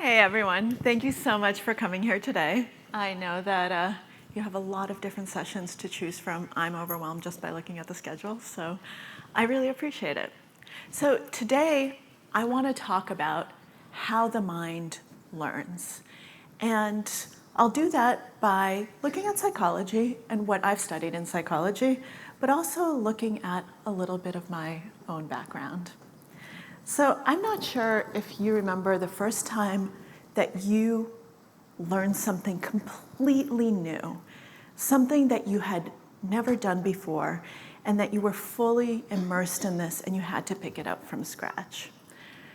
Hey everyone, thank you so much for coming here today. I know that you have a lot of different sessions to choose from. I'm overwhelmed just by looking at the schedule, so I really appreciate it. So today I want to talk about how the mind learns. And I'll do that by looking at psychology and what I've studied in psychology, but also looking at a little bit of my own background. So I'm not sure if you remember the first time that you learned something completely new, something that you had never done before, and that you were fully immersed in this and you had to pick it up from scratch.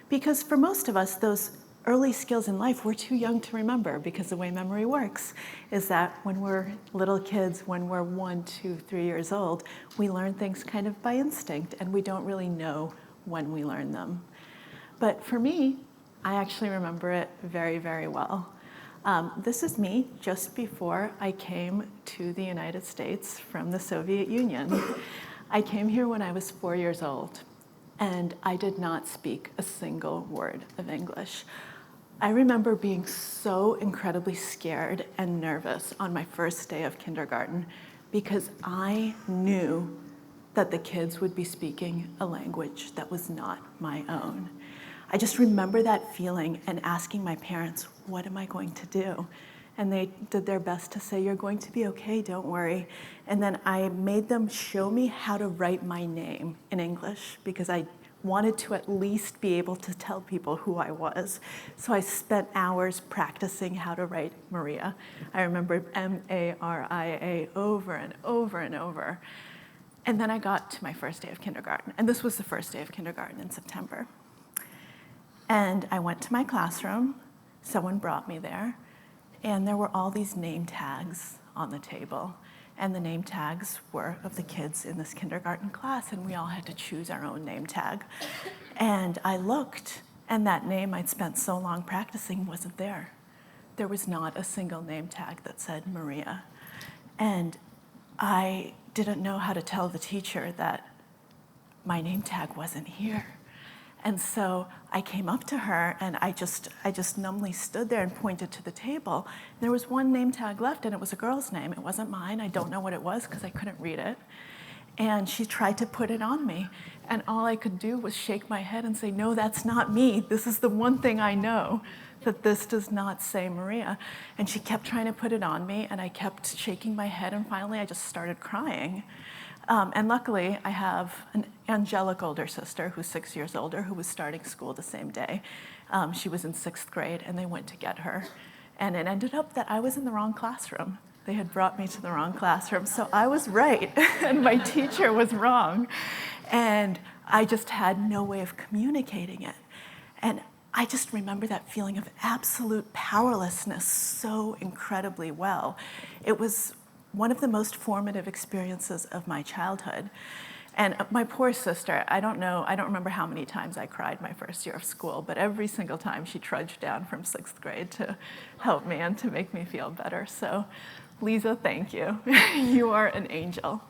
Because for most of us, those early skills in life, we're too young to remember, because the way memory works is that when we're little kids, when we're 1, 2, 3 years old, we learn things kind of by instinct and we don't really know when we learn them. But for me, I actually remember it very, very well. This is me just before I came to the United States from the Soviet Union. I came here when I was 4 years old, and I did not speak a single word of English. I remember being so incredibly scared and nervous on my first day of kindergarten because I knew that the kids would be speaking a language that was not my own. I just remember that feeling and asking my parents, what am I going to do? And they did their best to say, you're going to be okay, don't worry. And then I made them show me how to write my name in English because I wanted to at least be able to tell people who I was. So I spent hours practicing how to write Maria. I remember M-A-R-I-A over and over and over. And then I got to my first day of kindergarten. And this was the first day of kindergarten in September. And I went to my classroom. Someone brought me there. And there were all these name tags on the table. And the name tags were of the kids in this kindergarten class. And we all had to choose our own name tag. And I looked, and that name I'd spent so long practicing wasn't there. There was not a single name tag that said Maria. And I didn't know how to tell the teacher that my name tag wasn't here. And so I came up to her and I just numbly stood there and pointed to the table. There was one name tag left and it was a girl's name. It wasn't mine. I don't know what it was because I couldn't read it. And she tried to put it on me. And all I could do was shake my head and say, no, that's not me. This is the one thing I know, that this does not say Maria. And she kept trying to put it on me, and I kept shaking my head, and finally I just started crying. And luckily, I have an angelic older sister who's 6 years older who was starting school the same day. She was in 6th grade, and they went to get her. And it ended up that I was in the wrong classroom. They had brought me to the wrong classroom, so I was right, and my teacher was wrong. And I just had no way of communicating it. And I just remember that feeling of absolute powerlessness so incredibly well. It was one of the most formative experiences of my childhood. And my poor sister, I don't remember how many times I cried my first year of school, but every single time she trudged down from 6th grade to help me and to make me feel better. So, Lisa, thank you. You are an angel.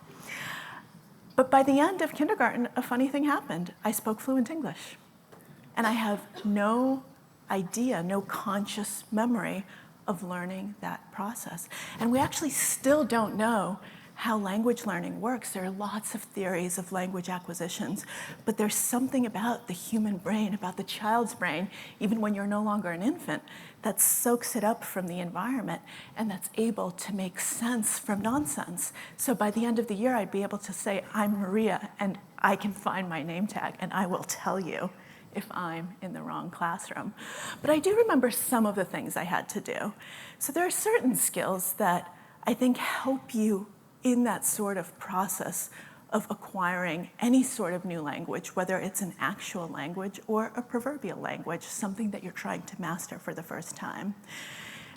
But by the end of kindergarten, a funny thing happened. I spoke fluent English. And I have no idea, no conscious memory of learning that process. And we actually still don't know how language learning works. There are lots of theories of language acquisitions, but there's something about the human brain, about the child's brain, even when you're no longer an infant, that soaks it up from the environment and that's able to make sense from nonsense. So by the end of the year, I'd be able to say, I'm Maria, and I can find my name tag, and I will tell you if I'm in the wrong classroom. But I do remember some of the things I had to do. So there are certain skills that I think help you in that sort of process of acquiring any sort of new language, whether it's an actual language or a proverbial language, something that you're trying to master for the first time.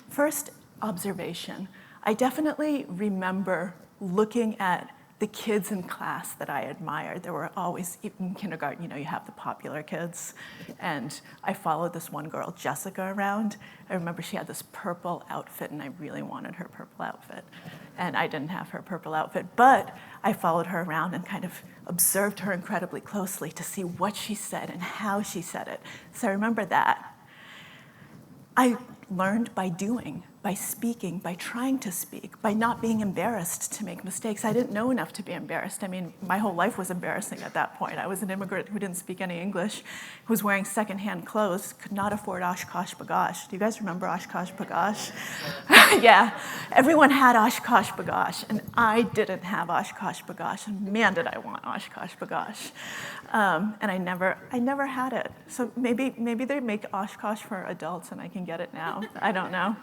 First, observation. I definitely remember looking at the kids in class that I admired. There were always, in kindergarten, you have the popular kids. And I followed this one girl, Jessica, around. I remember she had this purple outfit, and I really wanted her purple outfit. And I didn't have her purple outfit, but I followed her around and kind of observed her incredibly closely to see what she said and how she said it. So I remember that. I learned by doing, by speaking, by trying to speak, by not being embarrassed to make mistakes. I didn't know enough to be embarrassed. I mean, my whole life was embarrassing at that point. I was an immigrant who didn't speak any English, who was wearing secondhand clothes, could not afford Oshkosh Bagosh. Do you guys remember Oshkosh Bagosh? Yeah, everyone had Oshkosh Bagosh, and I didn't have Oshkosh Bagosh, and man, did I want Oshkosh Bagosh. And I never had it. So maybe they make Oshkosh for adults and I can get it now. I don't know.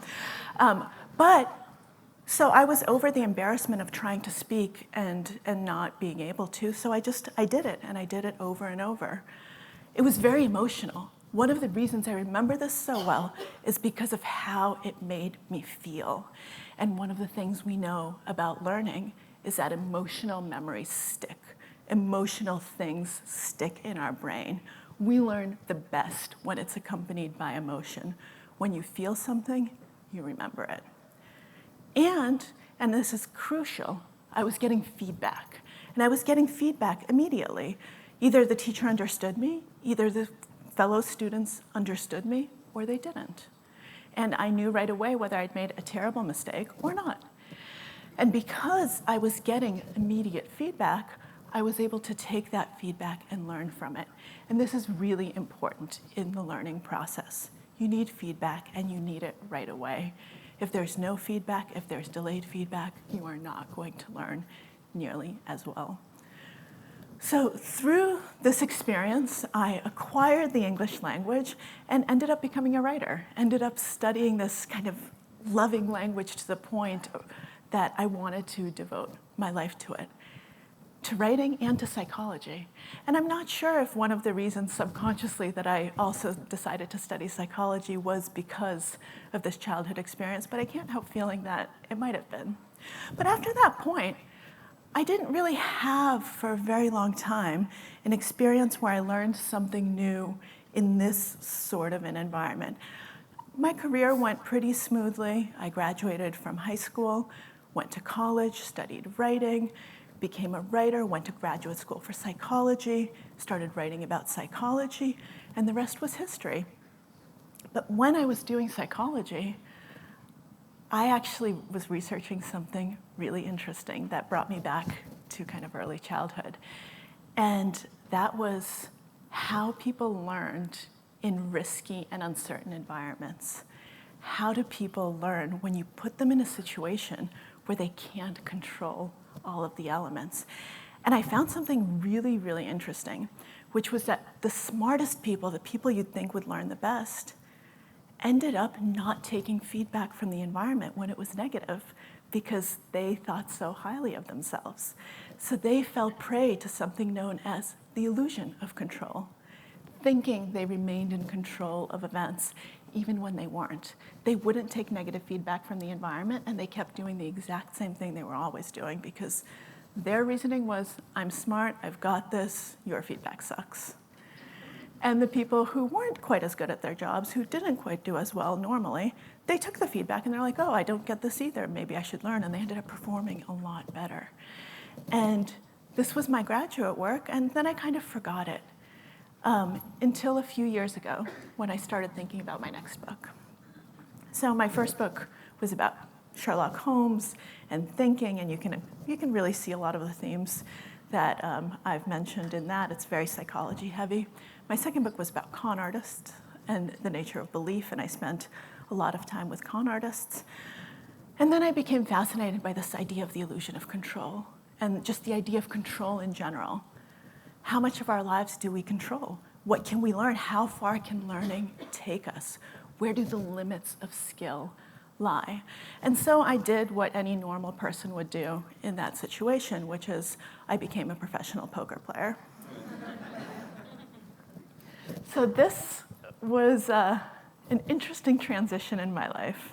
So I was over the embarrassment of trying to speak and not being able to, so I did it, and I did it over and over. It was very emotional. One of the reasons I remember this so well is because of how it made me feel. And one of the things we know about learning is that emotional memories stick. Emotional things stick in our brain. We learn the best when it's accompanied by emotion. When you feel something, you remember it. And this is crucial, I was getting feedback. And I was getting feedback immediately. Either the teacher understood me, either the fellow students understood me, or they didn't. And I knew right away whether I'd made a terrible mistake or not. And because I was getting immediate feedback, I was able to take that feedback and learn from it. And this is really important in the learning process. You need feedback, and you need it right away. If there's no feedback, if there's delayed feedback, you are not going to learn nearly as well. So through this experience, I acquired the English language and ended up becoming a writer, ended up studying this kind of loving language to the point that I wanted to devote my life to it, to writing and to psychology. And I'm not sure if one of the reasons subconsciously that I also decided to study psychology was because of this childhood experience, but I can't help feeling that it might have been. But after that point, I didn't really have, for a very long time, an experience where I learned something new in this sort of an environment. My career went pretty smoothly. I graduated from high school, went to college, studied writing, became a writer, went to graduate school for psychology, started writing about psychology, and the rest was history. But when I was doing psychology, I actually was researching something really interesting that brought me back to kind of early childhood. And that was how people learned in risky and uncertain environments. How do people learn when you put them in a situation where they can't control all of the elements? And I found something really, really interesting, which was that the smartest people, the people you'd think would learn the best, ended up not taking feedback from the environment when it was negative because they thought so highly of themselves. So they fell prey to something known as the illusion of control, thinking they remained in control of events even when they weren't. They wouldn't take negative feedback from the environment, and they kept doing the exact same thing they were always doing because their reasoning was, I'm smart, I've got this, your feedback sucks. And the people who weren't quite as good at their jobs, who didn't quite do as well normally, they took the feedback and they're like, oh, I don't get this either, maybe I should learn, and they ended up performing a lot better. And this was my graduate work, and then I kind of forgot it until a few years ago when I started thinking about my next book. So my first book was about Sherlock Holmes and thinking, and you can really see a lot of the themes that I've mentioned in that. It's very psychology heavy. My second book was about con artists and the nature of belief, and I spent a lot of time with con artists. And then I became fascinated by this idea of the illusion of control and just the idea of control in general. How much of our lives do we control? What can we learn? How far can learning take us? Where do the limits of skill lie? And so I did what any normal person would do in that situation, which is I became a professional poker player. So this was an interesting transition in my life,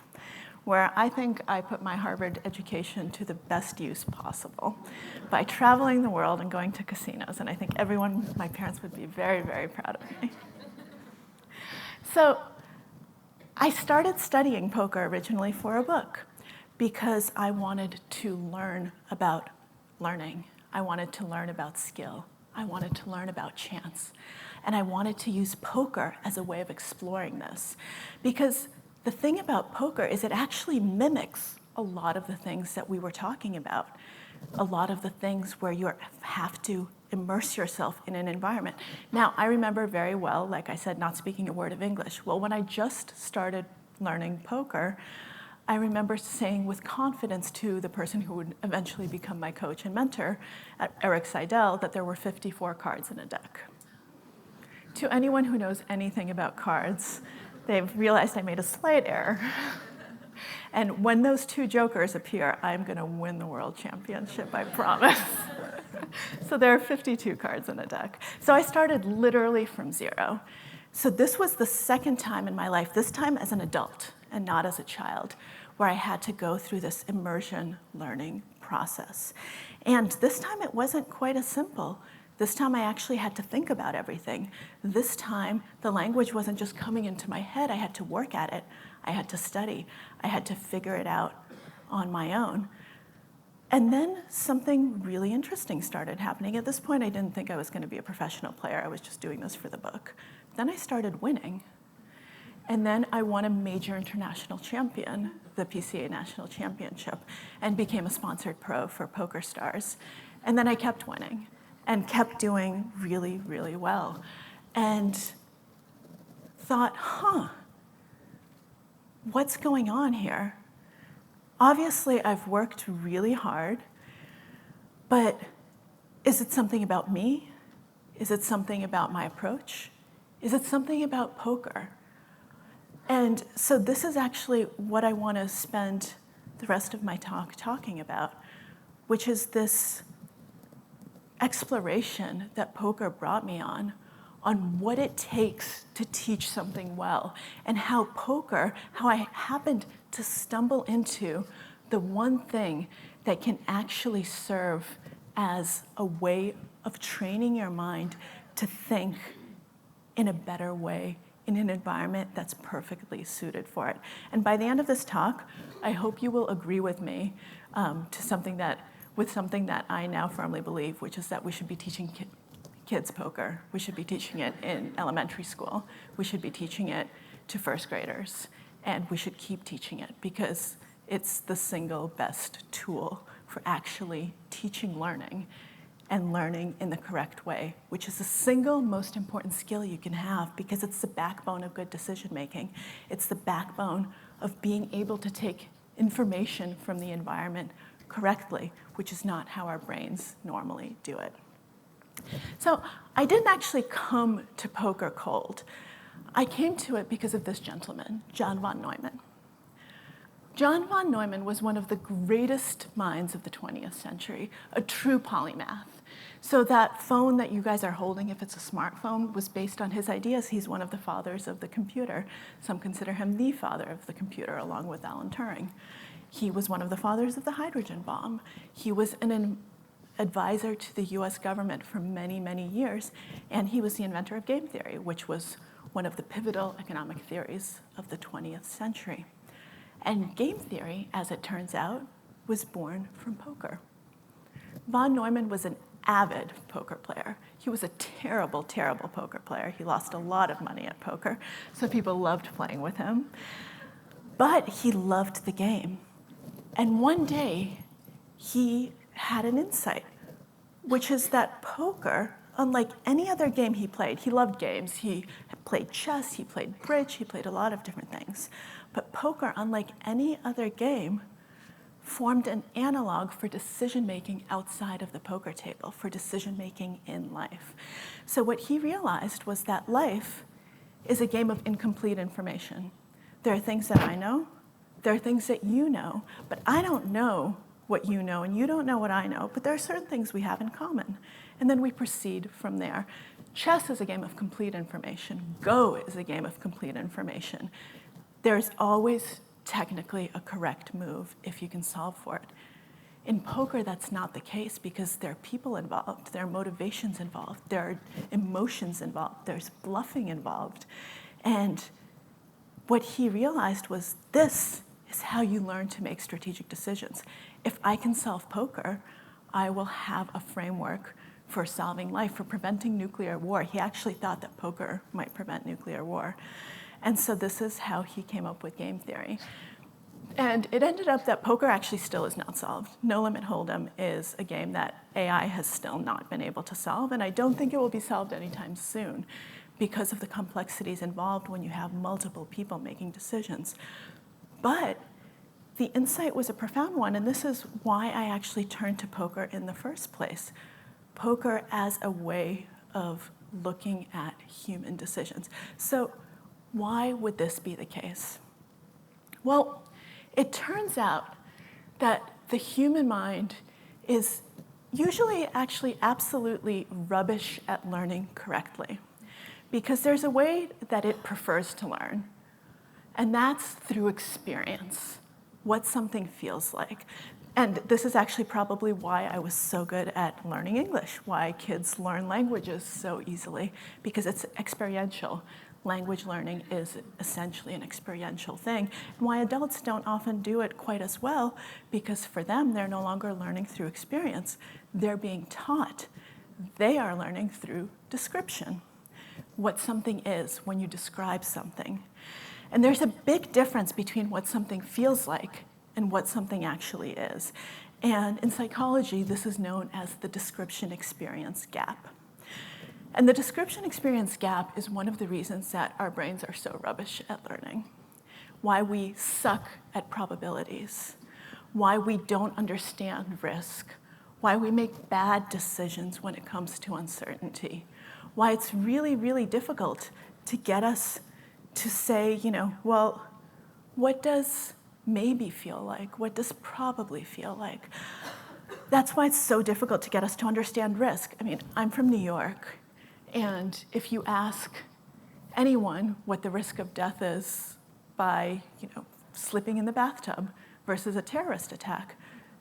where I think I put my Harvard education to the best use possible by traveling the world and going to casinos. And I think my parents would be very, very proud of me. So I started studying poker originally for a book because I wanted to learn about learning. I wanted to learn about skill. I wanted to learn about chance. And I wanted to use poker as a way of exploring this. Because the thing about poker is it actually mimics a lot of the things that we were talking about, a lot of the things where you have to immerse yourself in an environment. Now, I remember very well, like I said, not speaking a word of English. Well, when I just started learning poker, I remember saying with confidence to the person who would eventually become my coach and mentor, Eric Seidel, that there were 54 cards in a deck. To anyone who knows anything about cards, they've realized I made a slight error. And when those 2 jokers appear, I'm going to win the world championship, I promise. So there are 52 cards in a deck. So I started literally from 0. So this was the second time in my life, this time as an adult and not as a child, where I had to go through this immersion learning process. And this time it wasn't quite as simple. This time I actually had to think about everything. This time the language wasn't just coming into my head. I had to work at it. I had to study. I had to figure it out on my own. And then something really interesting started happening. At this point, I didn't think I was going to be a professional player. I was just doing this for the book. Then I started winning. And then I won a major international champion, the PCA National Championship, and became a sponsored pro for Poker Stars. And then I kept winning and kept doing really, really well. And thought, what's going on here? Obviously, I've worked really hard, but is it something about me? Is it something about my approach? Is it something about poker? And so this is actually what I want to spend the rest of my talk talking about, which is this exploration that poker brought me on what it takes to teach something well, and how I happened to stumble into the one thing that can actually serve as a way of training your mind to think in a better way in an environment that's perfectly suited for it. And by the end of this talk, I hope you will agree with me with something that I now firmly believe, which is that we should be teaching kids poker. We should be teaching it in elementary school. We should be teaching it to first graders. And we should keep teaching it because it's the single best tool for actually teaching learning and learning in the correct way, which is the single most important skill you can have because it's the backbone of good decision making. It's the backbone of being able to take information from the environment correctly, which is not how our brains normally do it. So I didn't actually come to poker cold. I came to it because of this gentleman, John von Neumann. John von Neumann was one of the greatest minds of the 20th century, a true polymath. So that phone that you guys are holding, if it's a smartphone, was based on his ideas. He's one of the fathers of the computer. Some consider him the father of the computer, along with Alan Turing. He was one of the fathers of the hydrogen bomb. He was an advisor to the US government for many, many years, and he was the inventor of game theory, which was one of the pivotal economic theories of the 20th century. And game theory, as it turns out, was born from poker. Von Neumann was an avid poker player. He was a terrible, terrible poker player. He lost a lot of money at poker, so people loved playing with him. But he loved the game. And one day, he had an insight, which is that poker, unlike any other game he played, he loved games. He played chess, he played bridge, he played a lot of different things. But poker, unlike any other game, formed an analog for decision-making outside of the poker table, for decision-making in life. So what he realized was that life is a game of incomplete information. There are things that I know, there are things that you know, but I don't know what you know, and you don't know what I know, but there are certain things we have in common. And then we proceed from there. Chess is a game of complete information. Go is a game of complete information. There's always technically a correct move if you can solve for it. In poker, that's not the case because there are people involved, there are motivations involved, there are emotions involved, there's bluffing involved. And what he realized was this is how you learn to make strategic decisions. If I can solve poker, I will have a framework for solving life, for preventing nuclear war. He actually thought that poker might prevent nuclear war. And so this is how he came up with game theory. And it ended up that poker actually still is not solved. No Limit Hold'em is a game that AI has still not been able to solve, and I don't think it will be solved anytime soon because of the complexities involved when you have multiple people making decisions. But the insight was a profound one, and this is why I actually turned to poker in the first place. Poker as a way of looking at human decisions. So why would this be the case? Well, it turns out that the human mind is usually actually absolutely rubbish at learning correctly, because there's a way that it prefers to learn, and that's through experience, what something feels like. And this is actually probably why I was so good at learning English, why kids learn languages so easily, because it's experiential. Language learning is essentially an experiential thing, and why adults don't often do it quite as well, because for them, they're no longer learning through experience. They're being taught. They are learning through description, what something is when you describe something. And there's a big difference between what something feels like and what something actually is. And in psychology, this is known as the description experience gap. And the description experience gap is one of the reasons that our brains are so rubbish at learning, why we suck at probabilities, why we don't understand risk, why we make bad decisions when it comes to uncertainty, why it's really, really difficult to get us to say, well, what does maybe feel like? What does probably feel like? That's why it's so difficult to get us to understand risk. I mean, I'm from New York. And if you ask anyone what the risk of death is by, slipping in the bathtub versus a terrorist attack,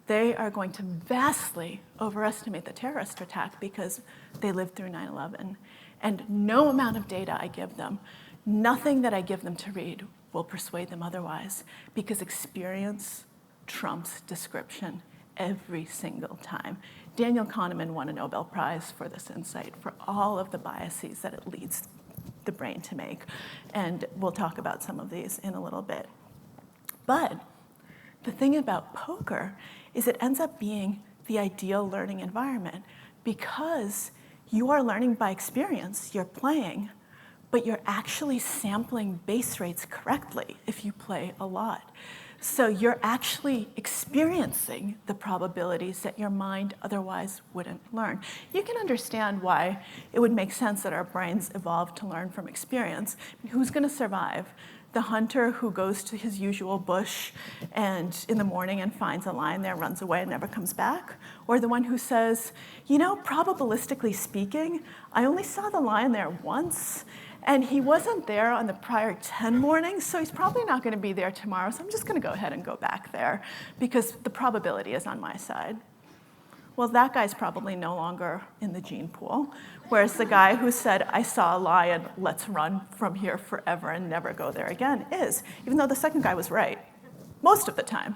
they are going to vastly overestimate the terrorist attack because they lived through 9/11. And no amount of data I give them, nothing that I give them to read will persuade them otherwise, because experience trumps description every single time. Daniel Kahneman won a Nobel Prize for this insight, for all of the biases that it leads the brain to make. And we'll talk about some of these in a little bit. But the thing about poker is it ends up being the ideal learning environment, because you are learning by experience, you're playing, but you're actually sampling base rates correctly if you play a lot. So you're actually experiencing the probabilities that your mind otherwise wouldn't learn. You can understand why it would make sense that our brains evolved to learn from experience. Who's going to survive? The hunter who goes to his usual bush and in the morning and finds a lion there, runs away and never comes back? Or the one who says, probabilistically speaking, I only saw the lion there once, and he wasn't there on the prior 10 mornings, so he's probably not going to be there tomorrow, so I'm just going to go ahead and go back there because the probability is on my side. Well, that guy's probably no longer in the gene pool, whereas the guy who said, I saw a lion, let's run from here forever and never go there again, is, even though the second guy was right, most of the time.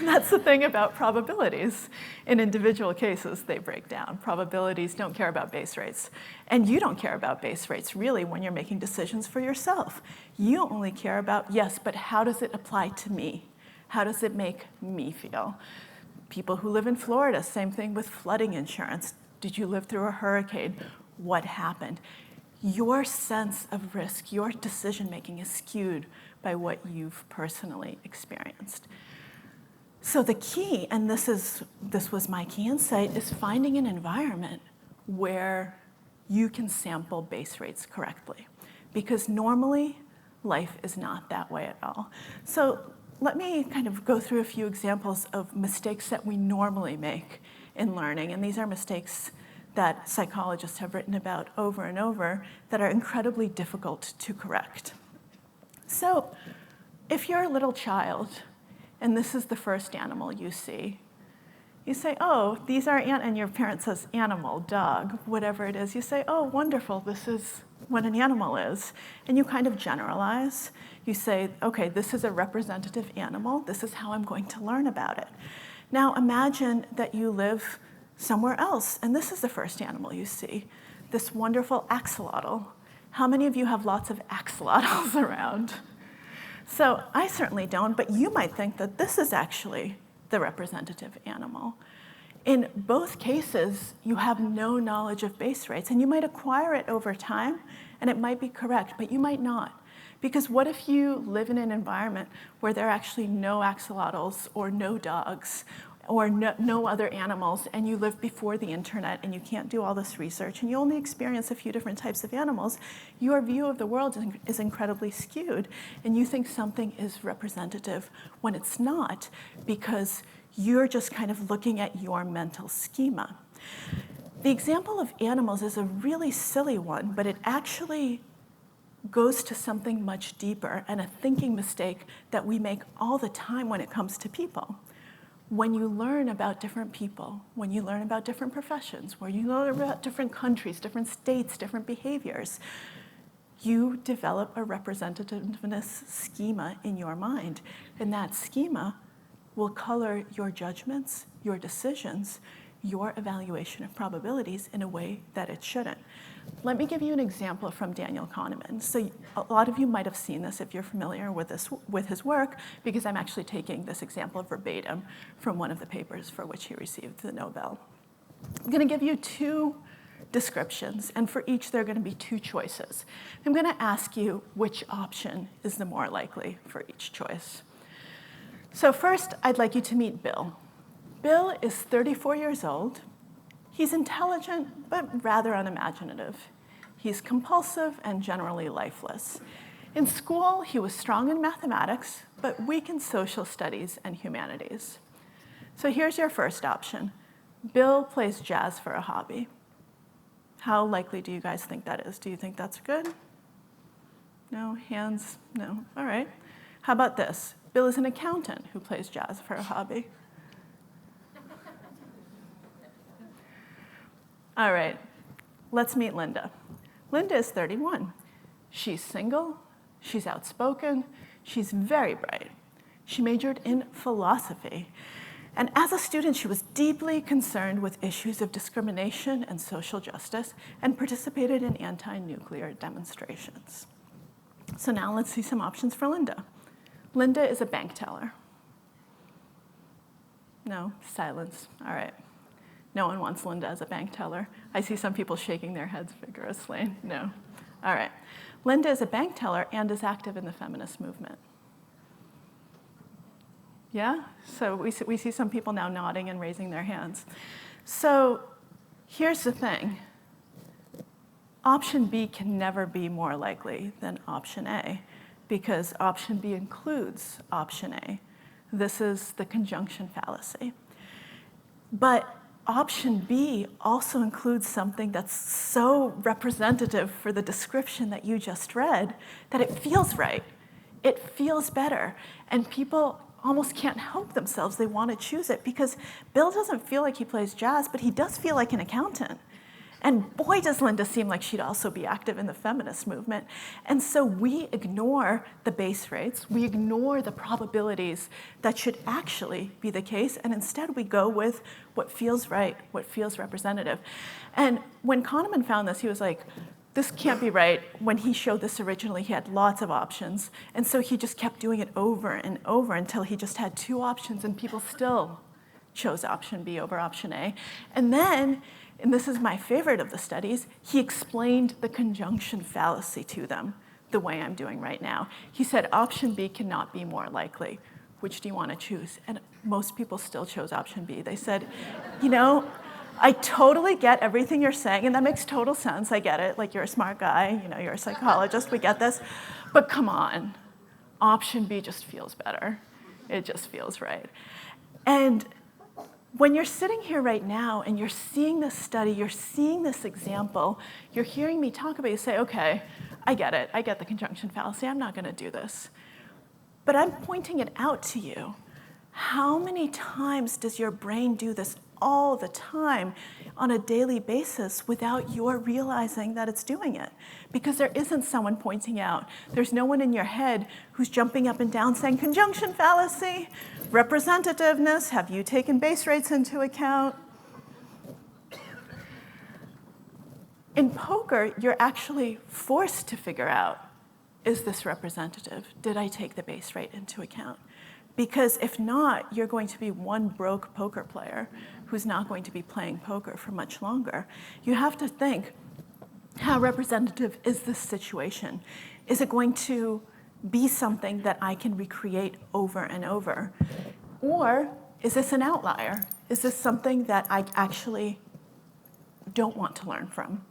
That's the thing about probabilities. In individual cases, they break down. Probabilities don't care about base rates. And you don't care about base rates, really, when you're making decisions for yourself. You only care about, yes, but how does it apply to me? How does it make me feel? People who live in Florida, same thing with flooding insurance. Did you live through a hurricane? What happened? Your sense of risk, your decision-making is skewed by what you've personally experienced. So the key, and this was my key insight, is finding an environment where you can sample base rates correctly. Because normally, life is not that way at all. So let me kind of go through a few examples of mistakes that we normally make in learning. And these are mistakes that psychologists have written about over and over that are incredibly difficult to correct. So if you're a little child, and this is the first animal you see, you say, oh, these are, and your parent says animal, dog, whatever it is. You say, oh, wonderful, this is what an animal is. And you kind of generalize. You say, okay, this is a representative animal. This is how I'm going to learn about it. Now imagine that you live somewhere else, and this is the first animal you see, this wonderful axolotl. How many of you have lots of axolotls around? So I certainly don't, but you might think that this is actually the representative animal. In both cases, you have no knowledge of base rates, and you might acquire it over time, and it might be correct, but you might not. Because what if you live in an environment where there are actually no axolotls or no dogs or no other animals, and you live before the internet and you can't do all this research, and you only experience a few different types of animals, your view of the world is incredibly skewed, and you think something is representative when it's not, because you're just kind of looking at your mental schema. The example of animals is a really silly one, but it actually goes to something much deeper and a thinking mistake that we make all the time when it comes to people. When you learn about different people, when you learn about different professions, when you learn about different countries, different states, different behaviors, you develop a representativeness schema in your mind. And that schema will color your judgments, your decisions, your evaluation of probabilities in a way that it shouldn't. Let me give you an example from Daniel Kahneman. So a lot of you might have seen this if you're familiar with his work, because I'm actually taking this example verbatim from one of the papers for which he received the Nobel. I'm going to give you two descriptions, and for each there are going to be two choices. I'm going to ask you which option is the more likely for each choice. So first, I'd like you to meet Bill. Bill is 34 years old. He's intelligent, but rather unimaginative. He's compulsive and generally lifeless. In school, he was strong in mathematics, but weak in social studies and humanities. So here's your first option. Bill plays jazz for a hobby. How likely do you guys think that is? Do you think that's good? No? Hands? No? All right. How about this? Bill is an accountant who plays jazz for a hobby. All right, let's meet Linda. Linda is 31. She's single, she's outspoken, she's very bright. She majored in philosophy. And as a student, she was deeply concerned with issues of discrimination and social justice and participated in anti-nuclear demonstrations. So now let's see some options for Linda. Linda is a bank teller. No, silence, all right. No one wants Linda as a bank teller. I see some people shaking their heads vigorously. No. All right. Linda is a bank teller and is active in the feminist movement. Yeah? So we see some people now nodding and raising their hands. So here's the thing. Option B can never be more likely than option A, because option B includes option A. This is the conjunction fallacy. But option B also includes something that's so representative for the description that you just read that it feels right. It feels better. And people almost can't help themselves. They want to choose it because Bill doesn't feel like he plays jazz, but he does feel like an accountant. And boy, does Linda seem like she'd also be active in the feminist movement. And so we ignore the base rates. We ignore the probabilities that should actually be the case. And instead, we go with what feels right, what feels representative. And when Kahneman found this, he was like, this can't be right. When he showed this originally, he had lots of options. And so he just kept doing it over and over until he just had two options, and people still chose option B over option A. And then, and this is my favorite of the studies, he explained the conjunction fallacy to them the way I'm doing right now. He said, option B cannot be more likely. Which do you want to choose? And most people still chose option B. They said, you know, I totally get everything you're saying, and that makes total sense. I get it. Like, you're a smart guy, you know, you're a psychologist, we get this. But come on, option B just feels better. It just feels right. And when you're sitting here right now and you're seeing this study, you're seeing this example, you're hearing me talk about it, you say, okay, I get it. I get the conjunction fallacy. I'm not going to do this. But I'm pointing it out to you. How many times does your brain do this all the time on a daily basis without your realizing that it's doing it? Because there isn't someone pointing out. There's no one in your head who's jumping up and down saying, conjunction fallacy, representativeness, have you taken base rates into account? In poker, you're actually forced to figure out, is this representative? Did I take the base rate into account? Because if not, you're going to be one broke poker player who's not going to be playing poker for much longer. You have to think, how representative is this situation? Is it going to be something that I can recreate over and over? Or is this an outlier? Is this something that I actually don't want to learn from?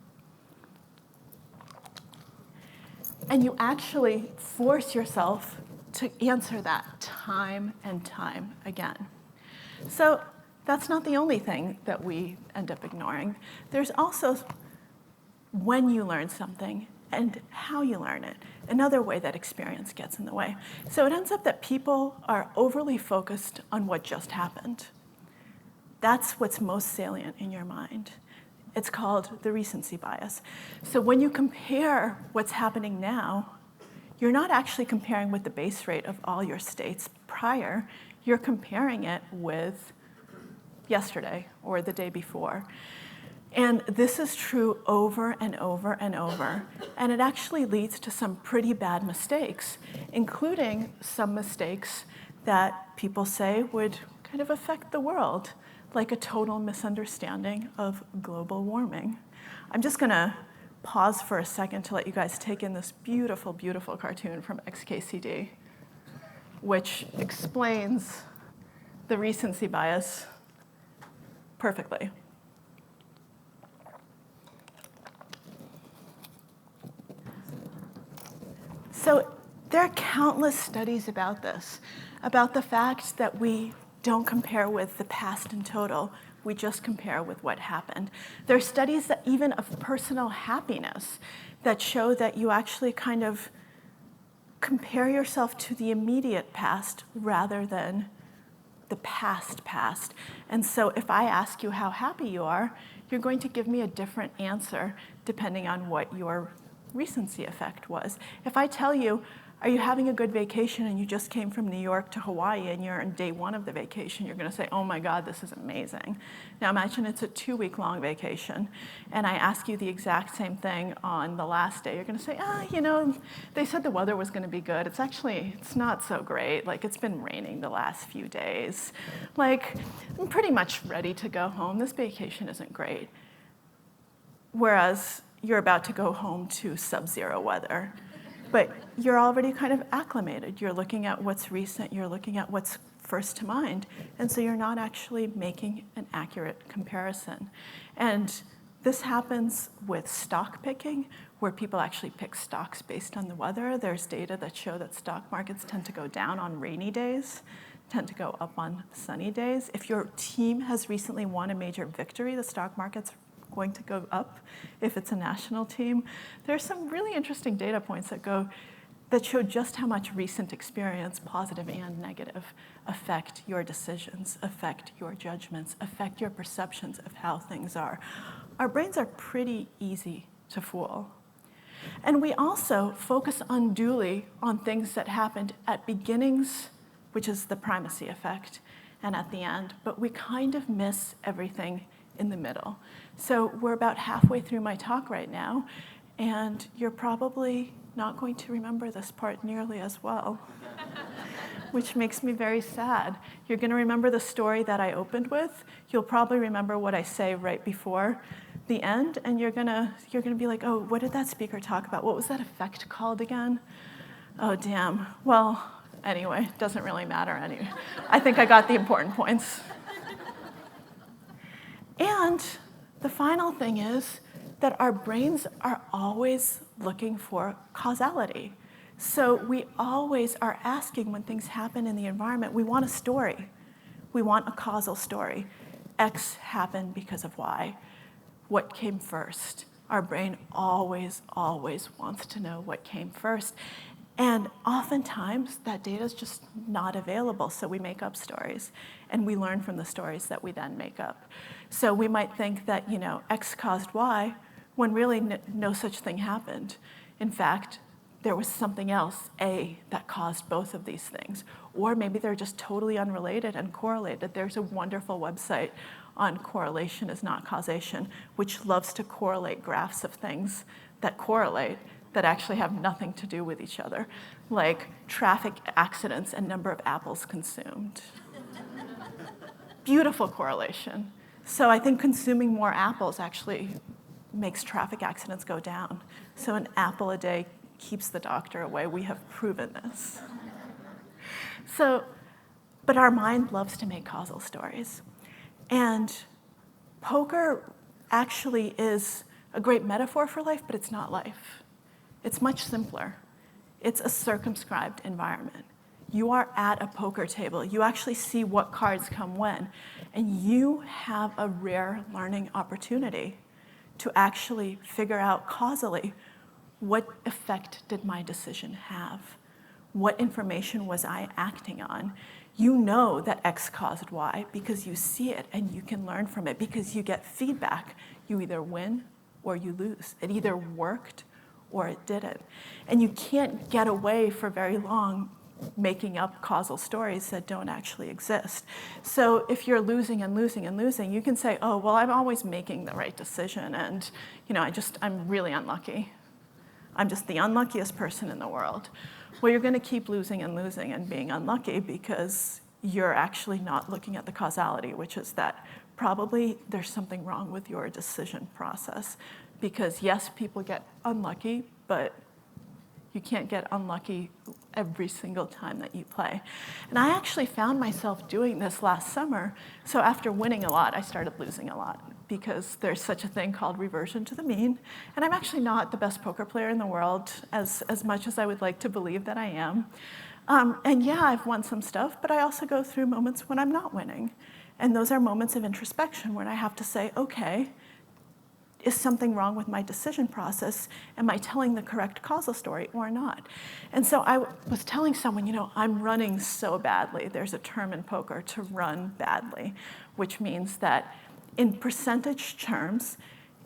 And you actually force yourself to answer that time and time again. So that's not the only thing that we end up ignoring. There's also when you learn something and how you learn it, another way that experience gets in the way. So it ends up that people are overly focused on what just happened. That's what's most salient in your mind. It's called the recency bias. So when you compare what's happening now, you're not actually comparing with the base rate of all your states prior. You're comparing it with yesterday or the day before. And this is true over and over and over. And it actually leads to some pretty bad mistakes, including some mistakes that people say would kind of affect the world, like a total misunderstanding of global warming. I'm just going to pause for a second to let you guys take in this beautiful, beautiful cartoon from XKCD, which explains the recency bias perfectly. So there are countless studies about this, about the fact that we don't compare with the past in total. We just compare with what happened. There are studies that even of personal happiness that show that you actually kind of compare yourself to the immediate past rather than the past. And so if I ask you how happy you are, you're going to give me a different answer depending on what your recency effect was. If I tell you, are you having a good vacation and you just came from New York to Hawaii and you're on day one of the vacation, you're going to say, oh my God, this is amazing. Now imagine it's a 2-week-long vacation and I ask you the exact same thing on the last day. You're going to say, they said the weather was going to be good. It's not so great. Like, it's been raining the last few days. Like, I'm pretty much ready to go home. This vacation isn't great. Whereas you're about to go home to sub-zero weather. But you're already kind of acclimated. You're looking at what's recent. You're looking at what's first to mind. And so you're not actually making an accurate comparison. And this happens with stock picking, where people actually pick stocks based on the weather. There's data that show that stock markets tend to go down on rainy days, tend to go up on sunny days. If your team has recently won a major victory, the stock market's going to go up if it's a national team. There's some really interesting data points that show just how much recent experience, positive and negative, affect your decisions, affect your judgments, affect your perceptions of how things are. Our brains are pretty easy to fool. And we also focus unduly on things that happened at beginnings, which is the primacy effect, and at the end, but we kind of miss everything in the middle. So we're about halfway through my talk right now, and you're probably not going to remember this part nearly as well, which makes me very sad. You're going to remember the story that I opened with. You'll probably remember what I say right before the end, and you're gonna be like, oh, what did that speaker talk about? What was that effect called again? Oh, damn. Well, anyway, doesn't really matter anyway. I think I got the important points. And the final thing is that our brains are always looking for causality. So we always are asking when things happen in the environment, we want a story. We want a causal story. X happened because of Y. What came first? Our brain always, always wants to know what came first. And oftentimes, that data is just not available, so we make up stories. And we learn from the stories that we then make up. So we might think that, X caused Y, when really no such thing happened. In fact, there was something else, A, that caused both of these things. Or maybe they're just totally unrelated and correlated. There's a wonderful website on correlation is not causation, which loves to correlate graphs of things that correlate that actually have nothing to do with each other, like traffic accidents and number of apples consumed. Beautiful correlation. So I think consuming more apples actually makes traffic accidents go down. So an apple a day keeps the doctor away. We have proven this. But our mind loves to make causal stories. And poker actually is a great metaphor for life, but it's not life. It's much simpler. It's a circumscribed environment. You are at a poker table. You actually see what cards come when. And you have a rare learning opportunity to actually figure out causally, what effect did my decision have? What information was I acting on? You know that X caused Y because you see it and you can learn from it because you get feedback. You either win or you lose. It either worked or it didn't. And you can't get away for very long making up causal stories that don't actually exist. So if you're losing and losing and losing, you can say, oh, well, I'm always making the right decision, and I'm really unlucky. I'm just the unluckiest person in the world. Well, you're going to keep losing and losing and being unlucky because you're actually not looking at the causality, which is that probably there's something wrong with your decision process. Because yes, people get unlucky, but you can't get unlucky every single time that you play. And I actually found myself doing this last summer. So after winning a lot, I started losing a lot because there's such a thing called reversion to the mean. And I'm actually not the best poker player in the world, as much as I would like to believe that I am. And yeah, I've won some stuff, but I also go through moments when I'm not winning. And those are moments of introspection when I have to say, okay, is something wrong with my decision process? Am I telling the correct causal story or not? And so I was telling someone, I'm running so badly. There's a term in poker, to run badly, which means that in percentage terms,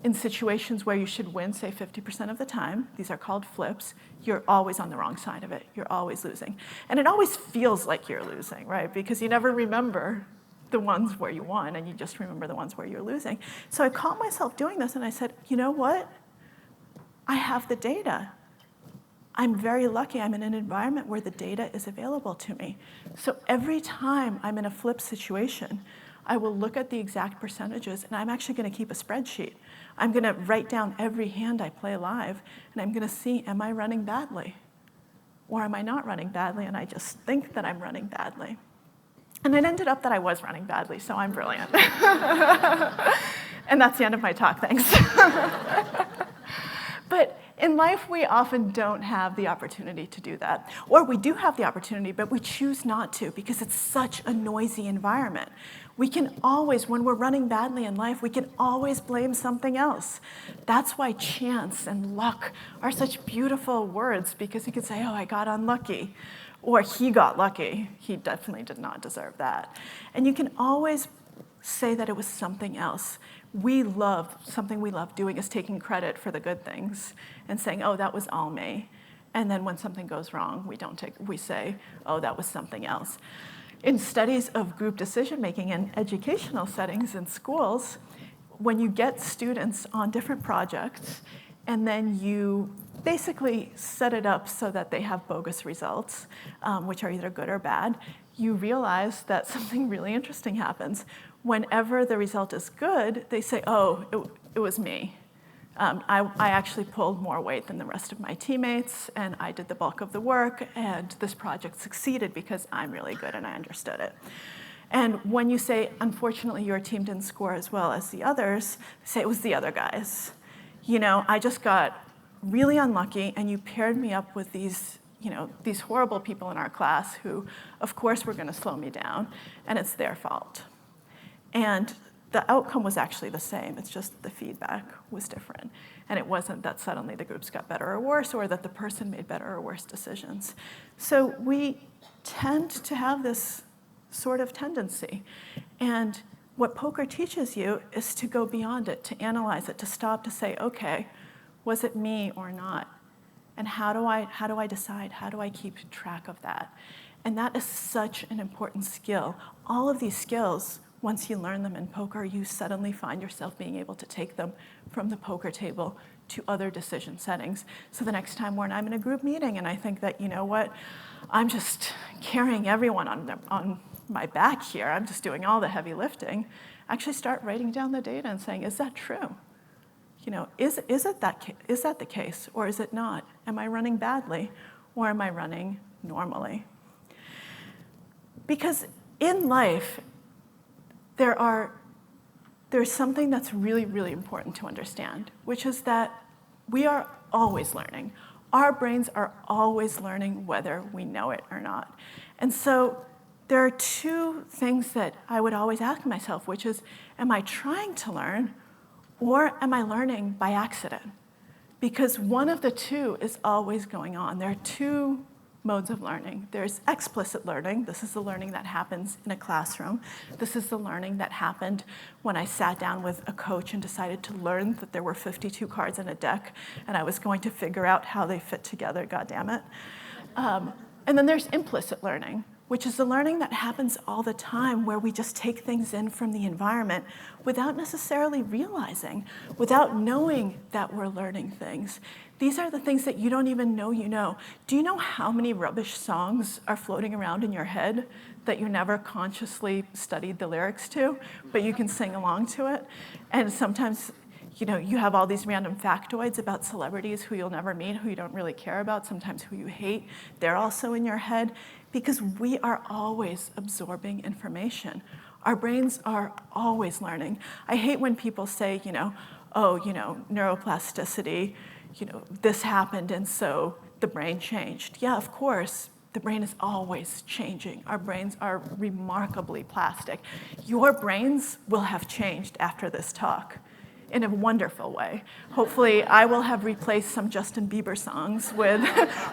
in situations where you should win, say 50% of the time, these are called flips, you're always on the wrong side of it. You're always losing. And it always feels like you're losing, right? Because you never remember the ones where you won, and you just remember the ones where you're losing. So I caught myself doing this, and I said, you know what? I have the data. I'm very lucky. I'm in an environment where the data is available to me. So every time I'm in a flip situation, I will look at the exact percentages, and I'm actually going to keep a spreadsheet. I'm going to write down every hand I play live, and I'm going to see, am I running badly? Or am I not running badly, and I just think that I'm running badly? And it ended up that I was running badly, so I'm brilliant. And that's the end of my talk, thanks. But in life, we often don't have the opportunity to do that. Or we do have the opportunity, but we choose not to because it's such a noisy environment. We can always, when we're running badly in life, we can always blame something else. That's why chance and luck are such beautiful words, because you could say, oh, I got unlucky. Or he got lucky. He definitely did not deserve that. And you can always say that it was something else. Something we love doing is taking credit for the good things and saying, oh, that was all me. And then when something goes wrong, we say, oh, that was something else. In studies of group decision-making in educational settings in schools, when you get students on different projects, and then you basically set it up so that they have bogus results, which are either good or bad, you realize that something really interesting happens. Whenever the result is good, they say, oh, it was me. I actually pulled more weight than the rest of my teammates, and I did the bulk of the work, and this project succeeded because I'm really good and I understood it. And when you say, unfortunately, your team didn't score as well as the others, say it was the other guys. I just got really unlucky, and you paired me up with these horrible people in our class who, of course, were going to slow me down, and it's their fault. And the outcome was actually the same. It's just the feedback was different. And it wasn't that suddenly the groups got better or worse, or that the person made better or worse decisions. So we tend to have this sort of tendency. And what poker teaches you is to go beyond it, to analyze it, to stop, to say, okay, was it me or not? And how do I decide? How do I keep track of that? And that is such an important skill. All of these skills once you learn them in poker, you suddenly find yourself being able to take them from the poker table to other decision settings. So the next time when I'm in a group meeting and I think that, you know what, I'm just carrying everyone on my back here, I'm just doing all the heavy lifting, actually start writing down the data and saying, is that true? You know, is that the case, or is it not? Am I running badly, or am I running normally? Because in life, there's something that's really, really important to understand, which is that we are always learning. Our brains are always learning whether we know it or not. And so there are two things that I would always ask myself, which is, am I trying to learn, or am I learning by accident? Because one of the two is always going on. There are two modes of learning. There's explicit learning. This is the learning that happens in a classroom. This is the learning that happened when I sat down with a coach and decided to learn that there were 52 cards in a deck, and I was going to figure out how they fit together, God damn it. And then there's implicit learning, which is the learning that happens all the time, where we just take things in from the environment without necessarily realizing, without knowing that we're learning things. These are the things that you don't even know you know. Do you know how many rubbish songs are floating around in your head that you never consciously studied the lyrics to, but you can sing along to it? And sometimes, you know, you have all these random factoids about celebrities who you'll never meet, who you don't really care about, sometimes who you hate. They're also in your head, because we are always absorbing information. Our brains are always learning. I hate when people say, you know, oh, you know, neuroplasticity, you know, this happened and so the brain changed. Yeah, of course, the brain is always changing. Our brains are remarkably plastic. Your brains will have changed after this talk in a wonderful way. Hopefully, I will have replaced some Justin Bieber songs with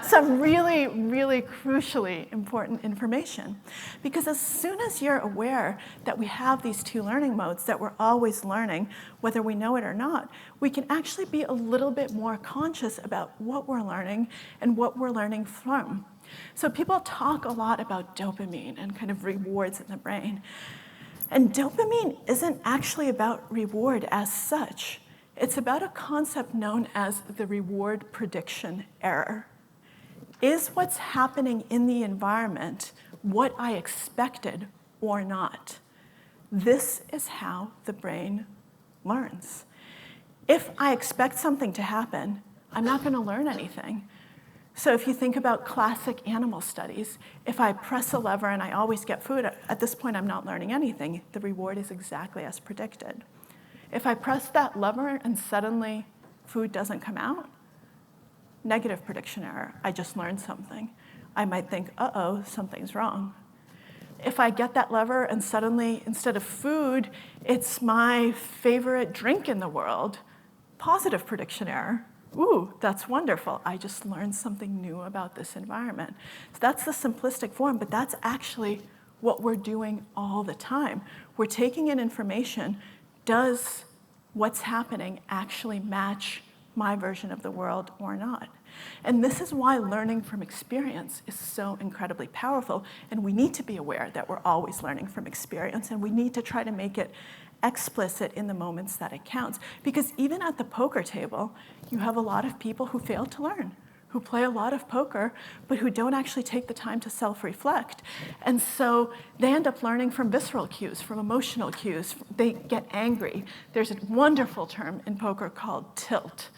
some really, really crucially important information. Because as soon as you're aware that we have these two learning modes, that we're always learning, whether we know it or not, we can actually be a little bit more conscious about what we're learning and what we're learning from. So people talk a lot about dopamine and kind of rewards in the brain. And dopamine isn't actually about reward as such. It's about a concept known as the reward prediction error. Is what's happening in the environment what I expected or not? This is how the brain learns. If I expect something to happen, I'm not going to learn anything. So if you think about classic animal studies, if I press a lever and I always get food, at this point I'm not learning anything. The reward is exactly as predicted. If I press that lever and suddenly food doesn't come out, negative prediction error. I just learned something. I might think, uh-oh, something's wrong. If I get that lever and suddenly, instead of food, it's my favorite drink in the world, positive prediction error. Ooh, that's wonderful. I just learned something new about this environment. So that's the simplistic form, but that's actually what we're doing all the time. We're taking in information. Does what's happening actually match my version of the world or not? And this is why learning from experience is so incredibly powerful. And we need to be aware that we're always learning from experience, and we need to try to make it explicit in the moments that it counts. Because even at the poker table, you have a lot of people who fail to learn, who play a lot of poker, but who don't actually take the time to self-reflect. And so they end up learning from visceral cues, from emotional cues. They get angry. There's a wonderful term in poker called tilt,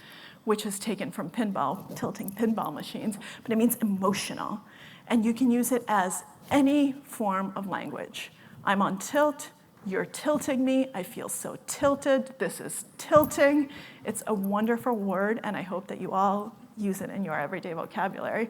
which is taken from pinball, tilting pinball machines, but it means emotional. And you can use it as any form of language. I'm on tilt. You're tilting me. I feel so tilted. This is tilting. It's a wonderful word, and I hope that you all use it in your everyday vocabulary.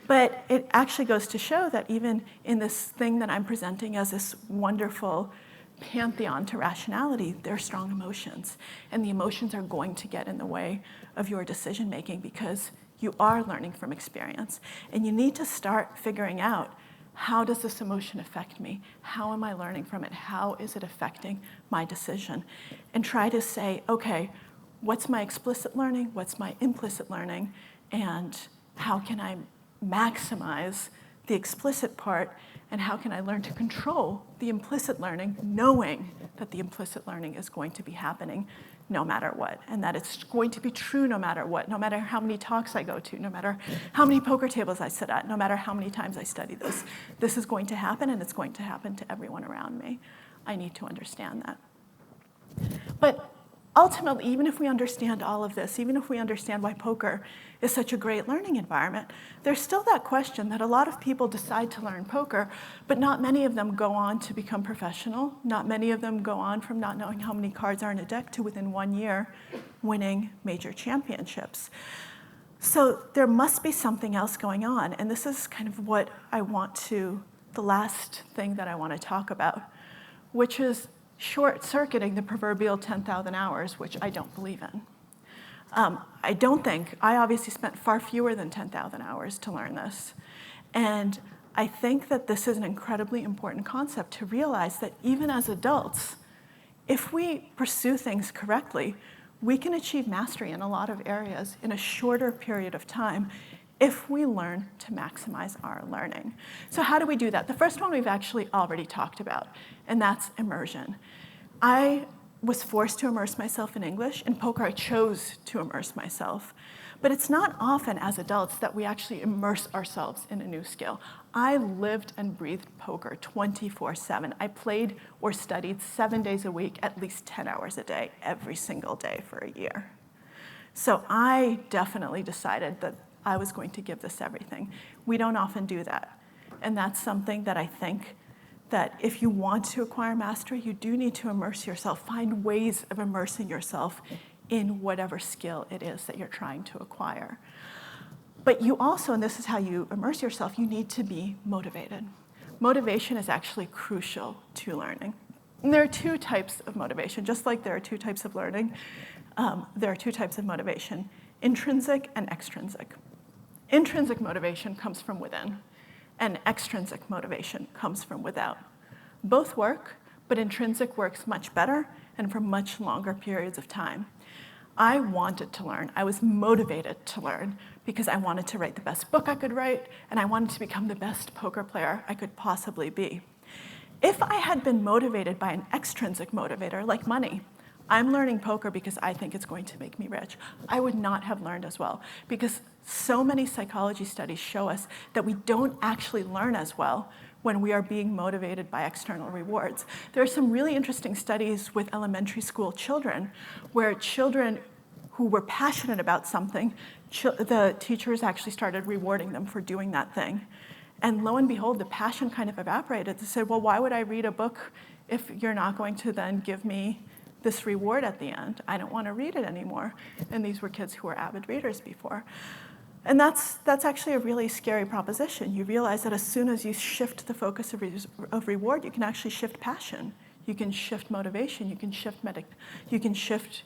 But it actually goes to show that even in this thing that I'm presenting as this wonderful pantheon to rationality, there are strong emotions. And the emotions are going to get in the way of your decision making because you are learning from experience. And you need to start figuring out, how does this emotion affect me? How am I learning from it? How is it affecting my decision? And try to say, okay, what's my explicit learning? What's my implicit learning? And how can I maximize the explicit part, and how can I learn to control the implicit learning, knowing that the implicit learning is going to be happening no matter what, and that it's going to be true no matter what, no matter how many talks I go to, no matter how many poker tables I sit at, no matter how many times I study this. This is going to happen, and it's going to happen to everyone around me. I need to understand that. But ultimately, even if we understand all of this, even if we understand why poker is such a great learning environment, there's still that question that a lot of people decide to learn poker, but not many of them go on to become professional. Not many of them go on from not knowing how many cards are in a deck to within 1 year winning major championships. So there must be something else going on, and this is kind of what I want to, the last thing that I want to talk about, which is short-circuiting the proverbial 10,000 hours, which I don't believe in. I obviously spent far fewer than 10,000 hours to learn this. And I think that this is an incredibly important concept to realize that even as adults, if we pursue things correctly, we can achieve mastery in a lot of areas in a shorter period of time if we learn to maximize our learning. So how do we do that? The first one we've actually already talked about, and that's immersion. I was forced to immerse myself in English. In poker, I chose to immerse myself. But it's not often as adults that we actually immerse ourselves in a new skill. I lived and breathed poker 24/7. I played or studied 7 days a week, at least 10 hours a day, every single day for a year. So I definitely decided that I was going to give this everything. We don't often do that. And that's something that I think that if you want to acquire mastery, you do need to immerse yourself. Find ways of immersing yourself in whatever skill it is that you're trying to acquire. But you also, and this is how you immerse yourself, you need to be motivated. Motivation is actually crucial to learning. And there are two types of motivation. Just like there are two types of learning, there are two types of motivation: intrinsic and extrinsic. Intrinsic motivation comes from within, and extrinsic motivation comes from without. Both work, but intrinsic works much better and for much longer periods of time. I wanted to learn. I was motivated to learn because I wanted to write the best book I could write, and I wanted to become the best poker player I could possibly be. If I had been motivated by an extrinsic motivator, like money, I'm learning poker because I think it's going to make me rich, I would not have learned as well, because so many psychology studies show us that we don't actually learn as well when we are being motivated by external rewards. There are some really interesting studies with elementary school children where children who were passionate about something, the teachers actually started rewarding them for doing that thing. And lo and behold, the passion kind of evaporated. They said, well, why would I read a book if you're not going to then give me this reward at the end? I don't want to read it anymore. And these were kids who were avid readers before. And that's actually a really scary proposition. You realize that as soon as you shift the focus of reward, you can actually shift passion. You can shift motivation. You can shift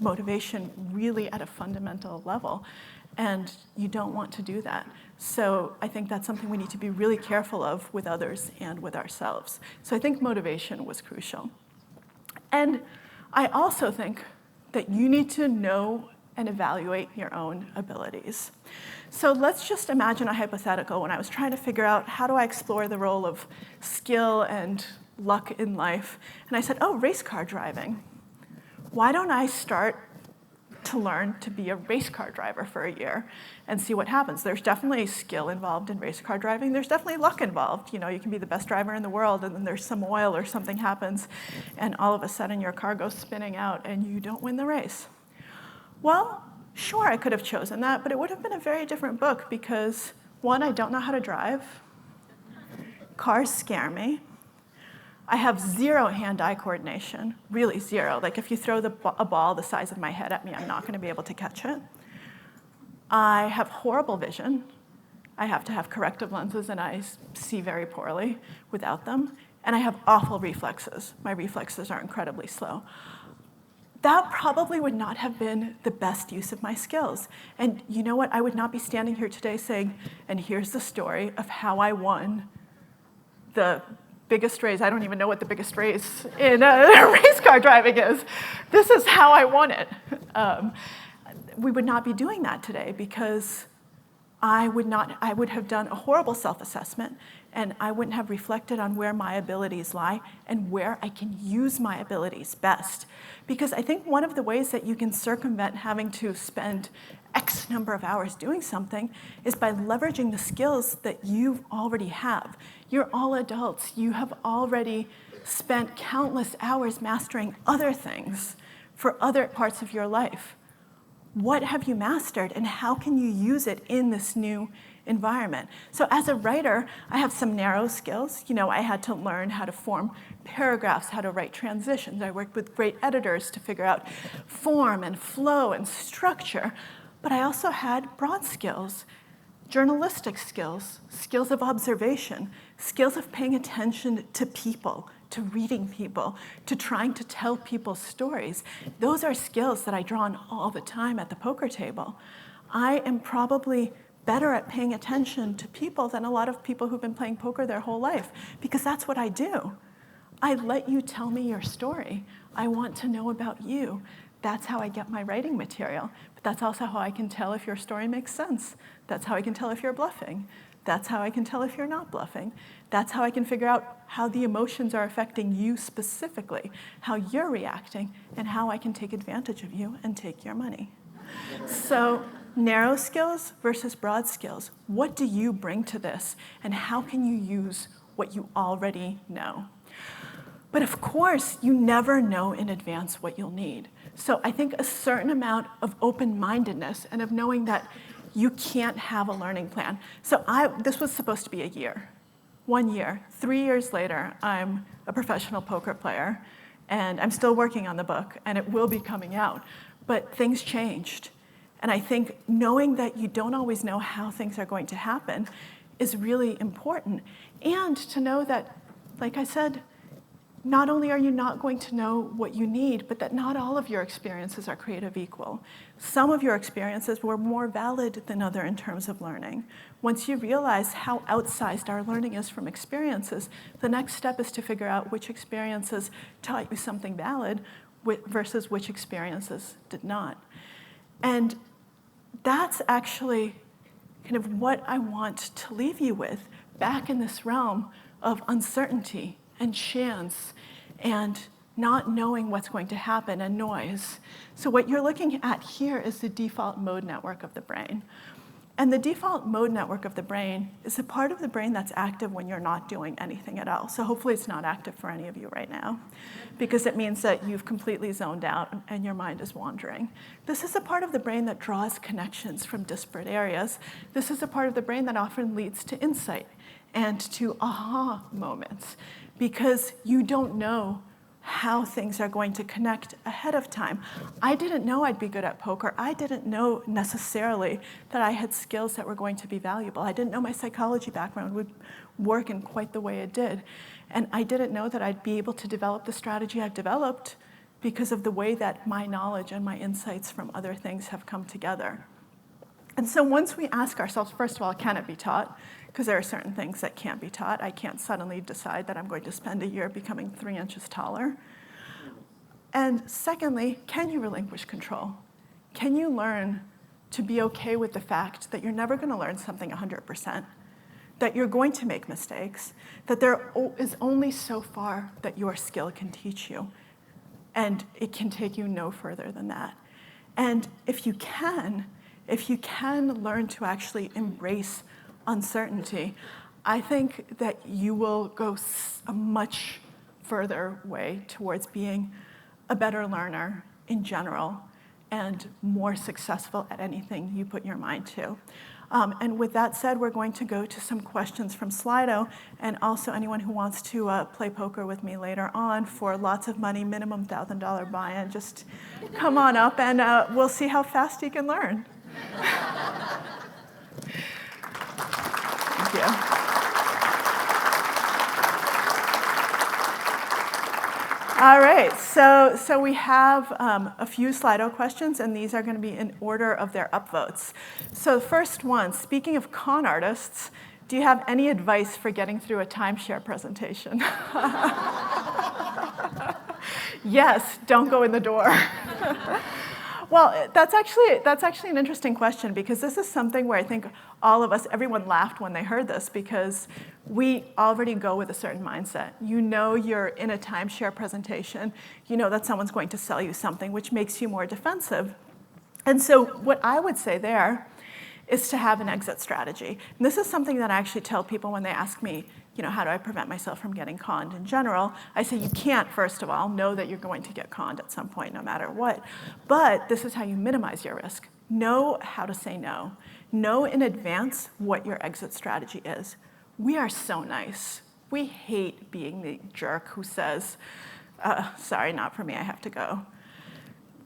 motivation really at a fundamental level. And you don't want to do that. So I think that's something we need to be really careful of with others and with ourselves. So I think motivation was crucial. And I also think that you need to know and evaluate your own abilities. So let's just imagine a hypothetical when I was trying to figure out how do I explore the role of skill and luck in life. And I said, oh, race car driving. Why don't I start to learn to be a race car driver for a year and see what happens? There's definitely skill involved in race car driving. There's definitely luck involved. You know, you can be the best driver in the world, and then there's some oil or something happens, and all of a sudden your car goes spinning out and you don't win the race. Well, sure, I could have chosen that, but it would have been a very different book because, one, I don't know how to drive. Cars scare me. I have zero hand-eye coordination, really zero. Like if you throw a ball the size of my head at me, I'm not going to be able to catch it. I have horrible vision. I have to have corrective lenses, and I see very poorly without them. And I have awful reflexes. My reflexes are incredibly slow. That probably would not have been the best use of my skills. And you know what? I would not be standing here today saying, and here's the story of how I won the biggest race. I don't even know what the biggest race in race car driving is. This is how I won it. We would not be doing that today because I would have done a horrible self-assessment, and I wouldn't have reflected on where my abilities lie and where I can use my abilities best. Because I think one of the ways that you can circumvent having to spend X number of hours doing something is by leveraging the skills that you already have. You're all adults. You have already spent countless hours mastering other things for other parts of your life. What have you mastered, and how can you use it in this new environment? So as a writer, I have some narrow skills. I had to learn how to form paragraphs, how to write transitions. I worked with great editors to figure out form and flow and structure. But I also had broad skills, journalistic skills, skills of observation, skills of paying attention to people, to reading people, to trying to tell people's stories. Those are skills that I draw on all the time at the poker table. I am probably better at paying attention to people than a lot of people who've been playing poker their whole life, because that's what I do. I let you tell me your story. I want to know about you. That's how I get my writing material. But that's also how I can tell if your story makes sense. That's how I can tell if you're bluffing. That's how I can tell if you're not bluffing. That's how I can figure out how the emotions are affecting you specifically, how you're reacting, and how I can take advantage of you and take your money. So narrow skills versus broad skills. What do you bring to this, and how can you use what you already know? But of course, you never know in advance what you'll need. So I think a certain amount of open-mindedness and of knowing that you can't have a learning plan. So this was supposed to be a year, 1 year. 3 years later, I'm a professional poker player, and I'm still working on the book, and it will be coming out. But things changed. And I think knowing that you don't always know how things are going to happen is really important. And to know that, like I said, not only are you not going to know what you need, but that not all of your experiences are creative equal. Some of your experiences were more valid than other in terms of learning. Once you realize how outsized our learning is from experiences, the next step is to figure out which experiences taught you something valid versus which experiences did not. And that's actually kind of what I want to leave you with, back in this realm of uncertainty and chance and not knowing what's going to happen and noise. So what you're looking at here is the default mode network of the brain. And the default mode network of the brain is a part of the brain that's active when you're not doing anything at all. So hopefully it's not active for any of you right now, because it means that you've completely zoned out and your mind is wandering. This is a part of the brain that draws connections from disparate areas. This is a part of the brain that often leads to insight and to aha moments, because you don't know how things are going to connect ahead of time. I didn't know I'd be good at poker. I didn't know necessarily that I had skills that were going to be valuable. I didn't know my psychology background would work in quite the way it did. And I didn't know that I'd be able to develop the strategy I've developed because of the way that my knowledge and my insights from other things have come together. And so once we ask ourselves, first of all, can it be taught? Because there are certain things that can't be taught. I can't suddenly decide that I'm going to spend a year becoming 3 inches taller. And secondly, can you relinquish control? Can you learn to be okay with the fact that you're never going to learn something 100%, that you're going to make mistakes, that there is only so far that your skill can teach you, and it can take you no further than that. And if you can learn to actually embrace uncertainty, I think that you will go a much further way towards being a better learner in general and more successful at anything you put your mind to. And with that said, we're going to go to some questions from Slido, and also anyone who wants to play poker with me later on for lots of money, minimum $1,000 buy-in, just come on up and we'll see how fast you can learn. Thank you. All right, so we have a few Slido questions, and these are going to be in order of their upvotes. So first one, speaking of con artists, do you have any advice for getting through a timeshare presentation? Yes, don't go in the door. Well, that's actually an interesting question, because this is something where I think all of us, everyone laughed when they heard this, because we already go with a certain mindset. You know you're in a timeshare presentation. You know that someone's going to sell you something, which makes you more defensive. And so what I would say there is to have an exit strategy. And this is something that I actually tell people when they ask me, how do I prevent myself from getting conned in general? I say you can't, first of all, know that you're going to get conned at some point, no matter what. But this is how you minimize your risk. Know how to say no. Know in advance what your exit strategy is. We are so nice. We hate being the jerk who says, sorry, not for me, I have to go.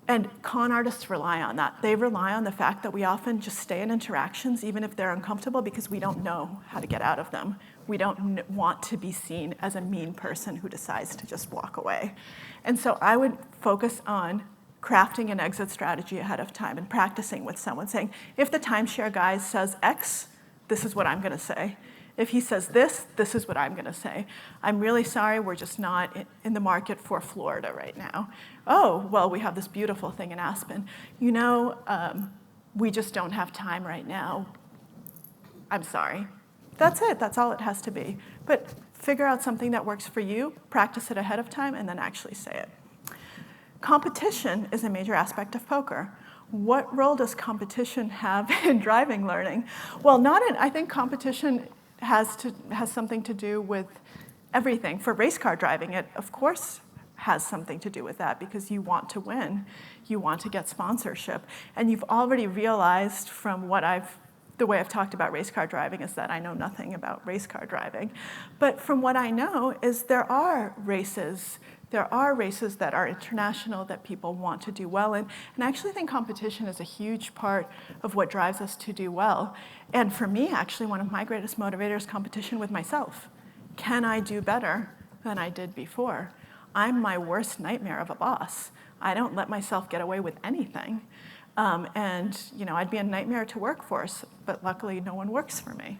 And con artists rely on that. They rely on the fact that we often just stay in interactions, even if they're uncomfortable, because we don't know how to get out of them. We don't want to be seen as a mean person who decides to just walk away. And so I would focus on crafting an exit strategy ahead of time and practicing with someone, saying, if the timeshare guy says X, this is what I'm going to say. If he says this is what I'm going to say. I'm really sorry, we're just not in the market for Florida right now. Oh, well, we have this beautiful thing in Aspen. We just don't have time right now. I'm sorry. That's it. That's all it has to be. But figure out something that works for you, practice it ahead of time, and then actually say it. Competition is a major aspect of poker. What role does competition have in driving learning? Well, I think competition has something to do with everything. For race car driving, it, of course, has something to do with that, because you want to win. You want to get sponsorship. And you've already realized from the way I've talked about race car driving is that I know nothing about race car driving. But from what I know is there are races that are international that people want to do well in. And I actually think competition is a huge part of what drives us to do well. And for me, actually, one of my greatest motivators is competition with myself. Can I do better than I did before? I'm my worst nightmare of a boss. I don't let myself get away with anything. I'd be a nightmare to work for, but luckily no one works for me.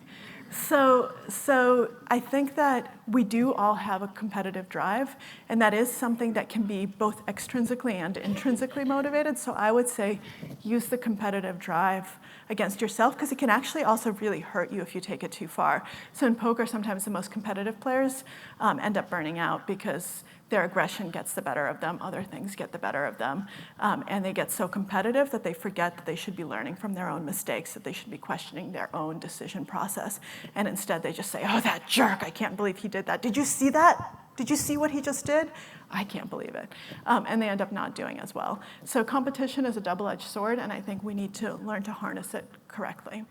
So I think that we do all have a competitive drive, and that is something that can be both extrinsically and intrinsically motivated. So I would say use the competitive drive against yourself, because it can actually also really hurt you if you take it too far. So in poker, sometimes the most competitive players end up burning out because their aggression gets the better of them, other things get the better of them, and they get so competitive that they forget that they should be learning from their own mistakes, that they should be questioning their own decision process, and instead they just say, oh, that jerk, I can't believe he did that. Did you see that? Did you see what he just did? I can't believe it. And they end up not doing as well. So competition is a double-edged sword, and I think we need to learn to harness it correctly.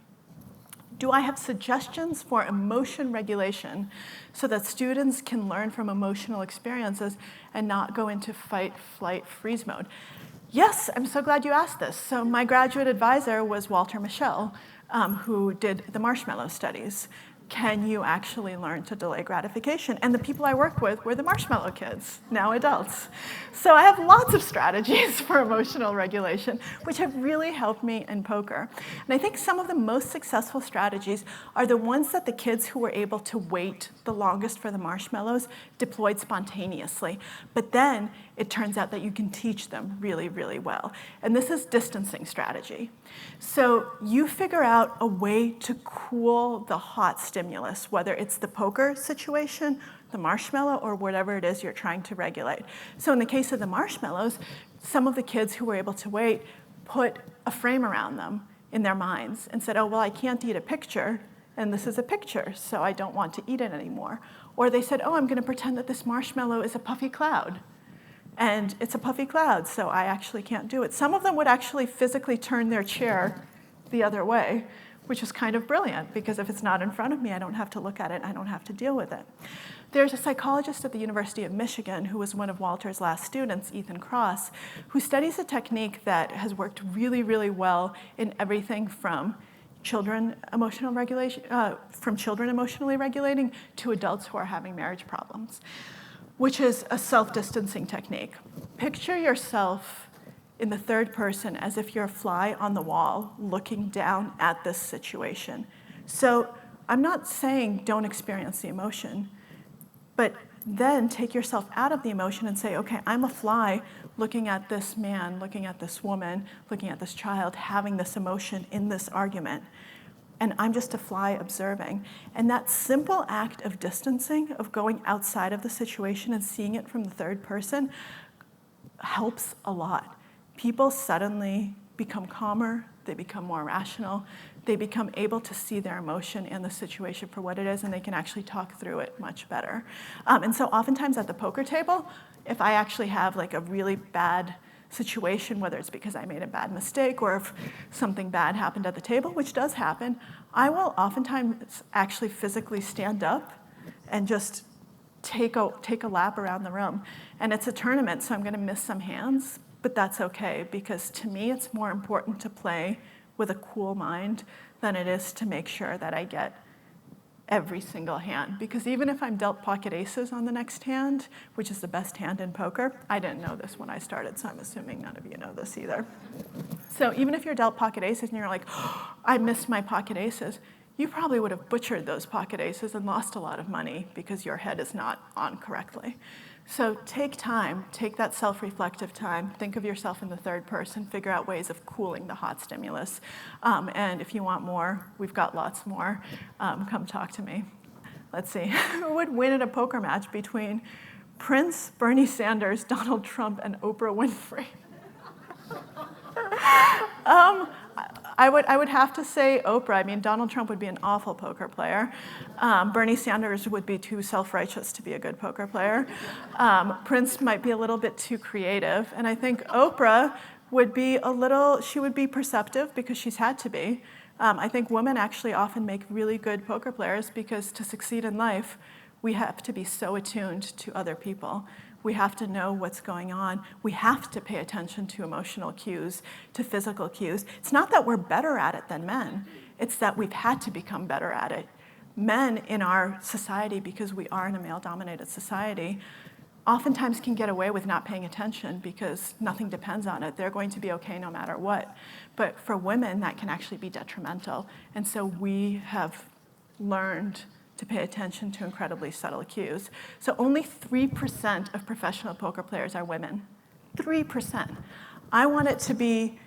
Do I have suggestions for emotion regulation so that students can learn from emotional experiences and not go into fight, flight, freeze mode? Yes, I'm so glad you asked this. So my graduate advisor was Walter Mischel, who did the marshmallow studies. Can you actually learn to delay gratification? And the people I worked with were the marshmallow kids, now adults. So I have lots of strategies for emotional regulation, which have really helped me in poker. And I think some of the most successful strategies are the ones that the kids who were able to wait the longest for the marshmallows deployed spontaneously. But then it turns out that you can teach them really, really well. And this is distancing strategy. So you figure out a way to cool the hot stimulus, whether it's the poker situation, the marshmallow, or whatever it is you're trying to regulate. So in the case of the marshmallows, some of the kids who were able to wait put a frame around them in their minds and said, oh, well, I can't eat a picture, and this is a picture, so I don't want to eat it anymore. Or they said, oh, I'm going to pretend that this marshmallow is a puffy cloud. And it's a puffy cloud, so I actually can't do it. Some of them would actually physically turn their chair the other way, which is kind of brilliant, because if it's not in front of me, I don't have to look at it, I don't have to deal with it. There's a psychologist at the University of Michigan who was one of Walter's last students, Ethan Cross, who studies a technique that has worked really, really well in everything from children emotionally regulating to adults who are having marriage problems, which is a self-distancing technique. Picture yourself in the third person as if you're a fly on the wall looking down at this situation. So I'm not saying don't experience the emotion, but then take yourself out of the emotion and say, okay, I'm a fly looking at this man, looking at this woman, looking at this child, having this emotion in this argument. And I'm just a fly observing. And that simple act of distancing, of going outside of the situation and seeing it from the third person, helps a lot. People suddenly become calmer, they become more rational, they become able to see their emotion and the situation for what it is, and they can actually talk through it much better. And so oftentimes at the poker table, if I actually have like a really bad situation, whether it's because I made a bad mistake or if something bad happened at the table, which does happen, I will oftentimes actually physically stand up and just take a lap around the room. And it's a tournament, so I'm going to miss some hands, but that's okay, because to me it's more important to play with a cool mind than it is to make sure that I get every single hand. Because even if I'm dealt pocket aces on the next hand, which is the best hand in poker, I didn't know this when I started, so I'm assuming none of you know this either. So even if you're dealt pocket aces and you're like, oh, I missed my pocket aces, you probably would have butchered those pocket aces and lost a lot of money because your head is not on correctly. So take time, take that self-reflective time, think of yourself in the third person, figure out ways of cooling the hot stimulus. And if you want more, we've got lots more. Come talk to me. Let's see, who would win in a poker match between Prince, Bernie Sanders, Donald Trump, and Oprah Winfrey? I would have to say Oprah. I mean, Donald Trump would be an awful poker player. Bernie Sanders would be too self-righteous to be a good poker player. Prince might be a little bit too creative. And I think Oprah would be she would be perceptive because she's had to be. I think women actually often make really good poker players because to succeed in life, we have to be so attuned to other people. We have to know what's going on. We have to pay attention to emotional cues, to physical cues. It's not that we're better at it than men. It's that we've had to become better at it. Men in our society, because we are in a male-dominated society, oftentimes can get away with not paying attention because nothing depends on it. They're going to be okay no matter what. But for women, that can actually be detrimental. And so we have learned to pay attention to incredibly subtle cues. So only 3% of professional poker players are women. 3%. I want it to be,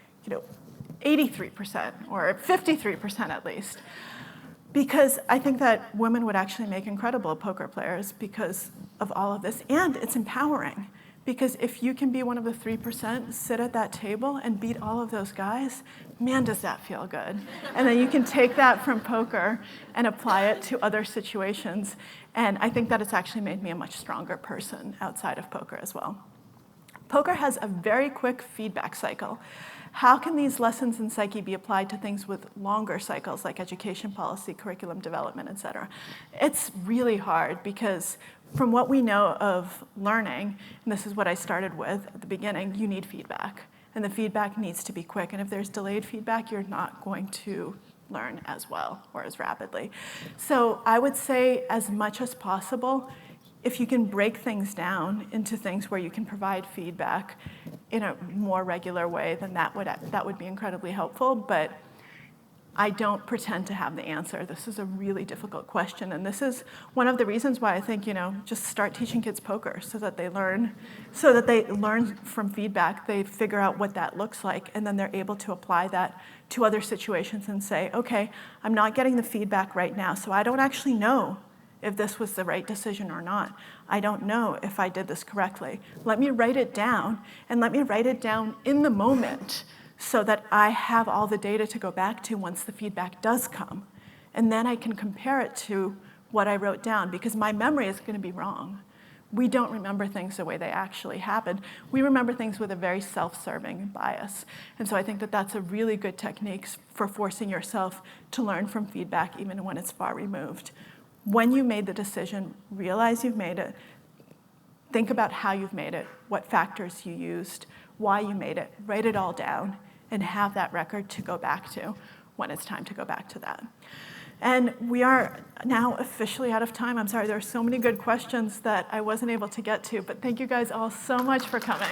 83% or 53% at least. Because I think that women would actually make incredible poker players because of all of this. And it's empowering. Because if you can be one of the 3%, sit at that table and beat all of those guys, man, does that feel good. And then you can take that from poker and apply it to other situations. And I think that it's actually made me a much stronger person outside of poker as well. Poker has a very quick feedback cycle. How can these lessons in psyche be applied to things with longer cycles like education policy, curriculum development, et cetera? It's really hard because from what we know of learning, and this is what I started with at the beginning, you need feedback. And the feedback needs to be quick. And if there's delayed feedback, you're not going to learn as well or as rapidly. So I would say as much as possible, if you can break things down into things where you can provide feedback in a more regular way, then that would be incredibly helpful. But I don't pretend to have the answer. This is a really difficult question, and this is one of the reasons why I think, just start teaching kids poker so that they learn from feedback, they figure out what that looks like, and then they're able to apply that to other situations and say, okay, I'm not getting the feedback right now, so I don't actually know if this was the right decision or not. I don't know if I did this correctly. Let me write it down, and let me write it down in the moment so that I have all the data to go back to once the feedback does come. And then I can compare it to what I wrote down, because my memory is going to be wrong. We don't remember things the way they actually happened. We remember things with a very self-serving bias. And so I think that that's a really good technique for forcing yourself to learn from feedback even when it's far removed. When you made the decision, realize you've made it. Think about how you've made it, what factors you used, why you made it. Write it all down and have that record to go back to when it's time to go back to that. And we are now officially out of time. I'm sorry, there are so many good questions that I wasn't able to get to, but thank you guys all so much for coming.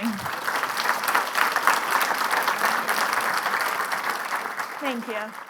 Thank you.